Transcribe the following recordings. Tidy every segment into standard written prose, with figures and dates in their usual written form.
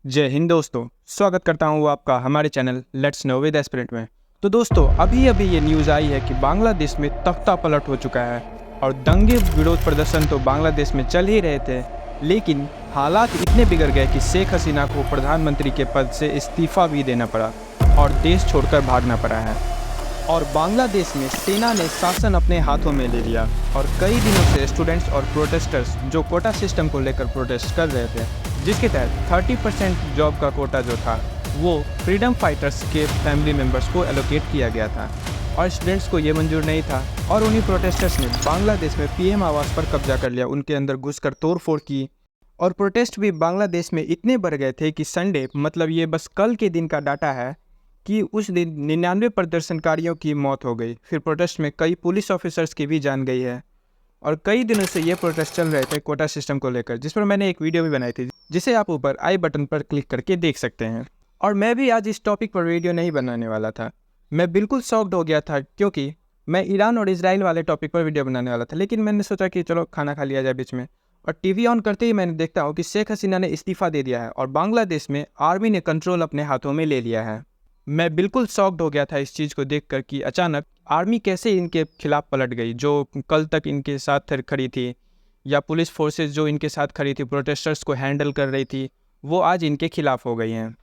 जय हिंद दोस्तों, स्वागत करता हूँ आपका हमारे channel let's know with aspirant में। तो दोस्तों, अभी अभी ये न्यूज़ आई है कि बांग्लादेश में तख्ता पलट हो चुका है और दंगे विरोध प्रदर्शन तो बांग्लादेश में चल ही रहे थे, लेकिन हालात इतने बिगड़ गए कि शेख हसीना को प्रधानमंत्री के पद से इस्तीफा भी देना पड़ा और देश छोड़कर भागना पड़ा है। और बांग्लादेश में सेना ने शासन अपने हाथों में ले लिया और कई दिनों से स्टूडेंट्स और प्रोटेस्टर्स जो कोटा सिस्टम को लेकर प्रोटेस्ट कर रहे थे, जिसके तहत 30% जॉब का कोटा जो था वो फ्रीडम फाइटर्स के फैमिली मेम्बर्स को एलोकेट किया गया था और स्टूडेंट्स को ये मंजूर नहीं था। और उन्हीं प्रोटेस्टर्स ने बांग्लादेश में पीएम आवास पर कब्जा कर लिया, उनके अंदर घुसकर तोड़फोड़ की। और प्रोटेस्ट भी बांग्लादेश में इतने बढ़ गए थे कि संडे, मतलब ये बस कल के दिन का डाटा है कि उस दिन 99 प्रदर्शनकारियों की मौत हो गई। फिर प्रोटेस्ट में कई पुलिस ऑफिसर्स की भी जान गई है। और कई दिनों से ये प्रोटेस्ट चल रहे थे कोटा सिस्टम को लेकर, जिस पर मैंने एक वीडियो भी बनाई थी, जिसे आप ऊपर आई बटन पर क्लिक करके देख सकते हैं। और मैं भी आज इस टॉपिक पर वीडियो नहीं बनाने वाला था। मैं बिल्कुल शॉक्ड हो गया था क्योंकि मैं ईरान और इजराइल वाले टॉपिक पर वीडियो बनाने वाला था, लेकिन मैंने सोचा कि चलो खाना खा लिया जाए बीच में। और टीवी ऑन करते ही मैंने देखता हूँ कि शेख हसीना ने इस्तीफा दे दिया है और बांग्लादेश में आर्मी ने कंट्रोल अपने हाथों में ले लिया है। मैं बिल्कुल शॉक्ड हो गया था इस चीज़ को देखकर कि अचानक आर्मी कैसे इनके खिलाफ पलट गई, जो कल तक इनके साथ खड़ी थी, या पुलिस फोर्सेस जो इनके साथ खड़ी थी, प्रोटेस्टर्स को हैंडल कर रही थी, वो आज इनके खिलाफ हो गई हैं।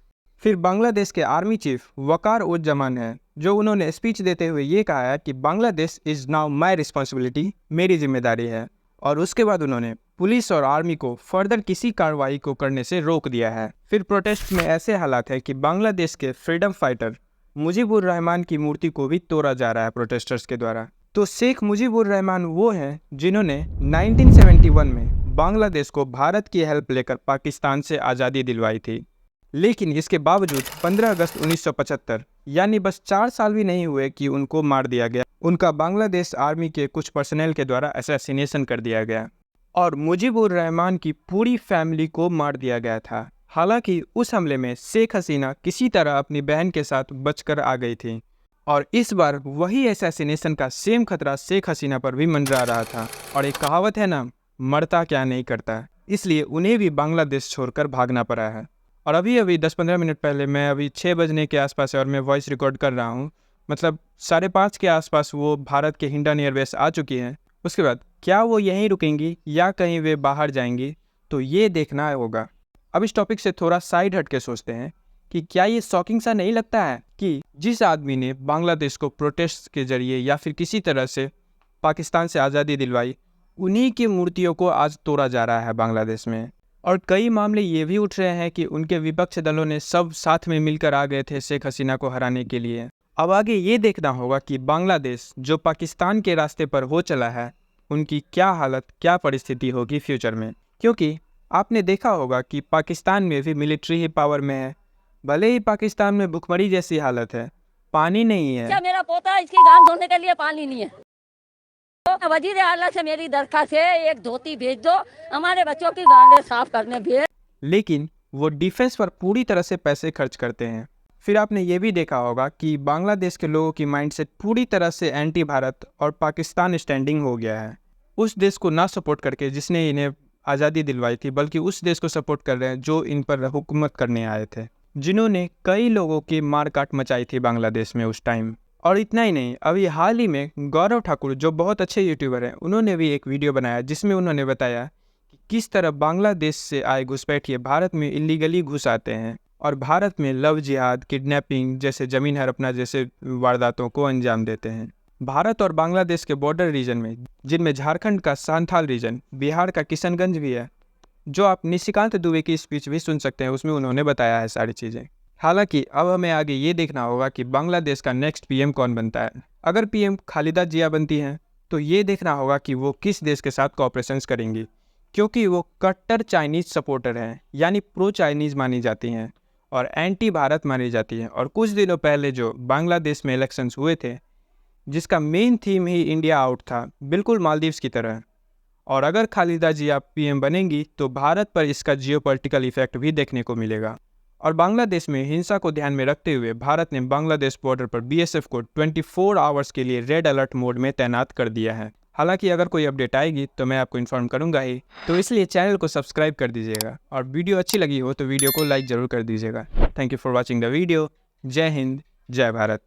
फिर बांग्लादेश के आर्मी चीफ वकार उज जमान है, जो उन्होंने स्पीच देते हुए ये कहा है कि Bangladesh is now my responsibility, मेरी जिम्मेदारी है। और उसके बाद उन्होंने पुलिस और आर्मी को फर्दर किसी कार्रवाई को करने से रोक दिया है। फिर प्रोटेस्ट में ऐसे हालात है कि बांग्लादेश के फ्रीडम फाइटर मुजीबुर रहमान की मूर्ति को भी तोड़ा जा रहा है प्रोटेस्टर्स के द्वारा। तो शेख मुजीबुर रहमान वो हैं जिन्होंने 1971 में बांग्लादेश को भारत की हेल्प लेकर पाकिस्तान से आज़ादी दिलवाई थी। लेकिन इसके बावजूद 15 अगस्त 1975, यानी बस 4 साल भी नहीं हुए कि उनको मार दिया गया। उनका बांग्लादेश आर्मी के कुछ पर्सनल के द्वारा असैसिनेशन कर दिया गया और मुजीबुर रहमान की पूरी फैमिली को मार दिया गया था। हालांकि उस हमले में शेख हसीना किसी तरह अपनी बहन के साथ बचकर आ गई थी और इस बार वही असैसिनेशन का सेम खतरा शेख हसीना पर भी मंडरा रहा था। और एक कहावत है ना, मरता क्या नहीं करता, इसलिए उन्हें भी बांग्लादेश छोड़कर भागना पड़ा है। और अभी 10-15 मिनट पहले, मैं अभी 6 बजने के आसपास है और मैं वॉइस रिकॉर्ड कर रहा हूँ, मतलब 5:30 के आसपास वो भारत के हिंडन एयरबेस आ चुकी हैं। उसके बाद क्या वो यहीं रुकेंगी या कहीं वे बाहर जाएंगी, तो ये देखना होगा। अब इस टॉपिक से थोड़ा साइड हट के सोचते हैं कि क्या ये शॉकिंग सा नहीं लगता है कि जिस आदमी ने बांग्लादेश को प्रोटेस्ट के जरिए या फिर किसी तरह से पाकिस्तान से आज़ादी दिलवाई, उन्हीं की मूर्तियों को आज तोड़ा जा रहा है बांग्लादेश में। और कई मामले ये भी उठ रहे हैं कि उनके विपक्ष दलों ने सब साथ में मिलकर आ गए थे शेख हसीना को हराने के लिए। अब आगे ये देखना होगा कि बांग्लादेश जो पाकिस्तान के रास्ते पर हो चला है, उनकी क्या हालत, क्या परिस्थिति होगी फ्यूचर में। क्योंकि आपने देखा होगा कि पाकिस्तान में भी मिलिट्री ही पावर में है। भले ही पाकिस्तान में भुखमरी जैसी हालत है, पानी नहीं है। क्या मेरा पोता है, इसकी गांड धोने के लिए पानी नहीं है। तो वजीर आला से मेरी दरखास्त है, एक धोती भेज दो, हमारे बच्चों की गांडें साफ करने भेज। लेकिन वो डिफेंस पर पूरी तरह से पैसे खर्च करते हैं। फिर आपने ये भी देखा होगा कि बांग्लादेश के लोगों की माइंडसेट पूरी तरह से एंटी भारत और पाकिस्तान स्टैंडिंग हो गया है। उस देश को ना सपोर्ट करके जिसने इन्हें आज़ादी दिलवाई थी, बल्कि उस देश को सपोर्ट कर रहे हैं जो इन पर हुकूमत करने आए थे, जिन्होंने कई लोगों की मार काट मचाई थी बांग्लादेश में उस टाइम। और इतना ही नहीं, अभी हाल ही में गौरव ठाकुर, जो बहुत अच्छे यूट्यूबर हैं, उन्होंने भी एक वीडियो बनाया जिसमें उन्होंने बताया कि किस तरह बांग्लादेश से आए घुसपैठिए भारत में इलीगली घुस आते हैं और भारत में लव जिहाद, किडनैपिंग जैसे ज़मीन हड़पना जैसे वारदातों को अंजाम देते हैं। भारत और बांग्लादेश के बॉर्डर रीजन में, जिनमें झारखंड का सांथाल रीजन, बिहार का किशनगंज भी है, जो आप निशिकांत दुबे की स्पीच भी सुन सकते हैं, उसमें उन्होंने बताया है सारी चीज़ें। हालांकि अब हमें आगे ये देखना होगा कि बांग्लादेश का नेक्स्ट पीएम कौन बनता है। अगर पीएम खालिदा जिया बनती हैं तो ये देखना होगा कि वो किस देश के साथ कोऑपरेशंस करेंगी, क्योंकि वो कट्टर चाइनीज़ सपोर्टर हैं, यानी प्रो चाइनीज़ मानी जाती हैं और एंटी भारत मानी जाती हैं। और कुछ दिनों पहले जो बांग्लादेश में इलेक्शंस हुए थे, जिसका मेन थीम ही इंडिया आउट था, बिल्कुल मालदीव्स की तरह। और अगर खालिदा जिया पीएम बनेंगी तो भारत पर इसका जियोपॉलिटिकल इफेक्ट भी देखने को मिलेगा। और बांग्लादेश में हिंसा को ध्यान में रखते हुए भारत ने बांग्लादेश बॉर्डर पर बीएसएफ को 24 आवर्स के लिए रेड अलर्ट मोड में तैनात कर दिया है। हालांकि अगर कोई अपडेट आएगी तो मैं आपको इन्फॉर्म करूंगा ही, तो इसलिए चैनल को सब्सक्राइब कर दीजिएगा और वीडियो अच्छी लगी हो तो वीडियो को लाइक ज़रूर कर दीजिएगा। Thank you for watching the video. जय हिंद, जय भारत।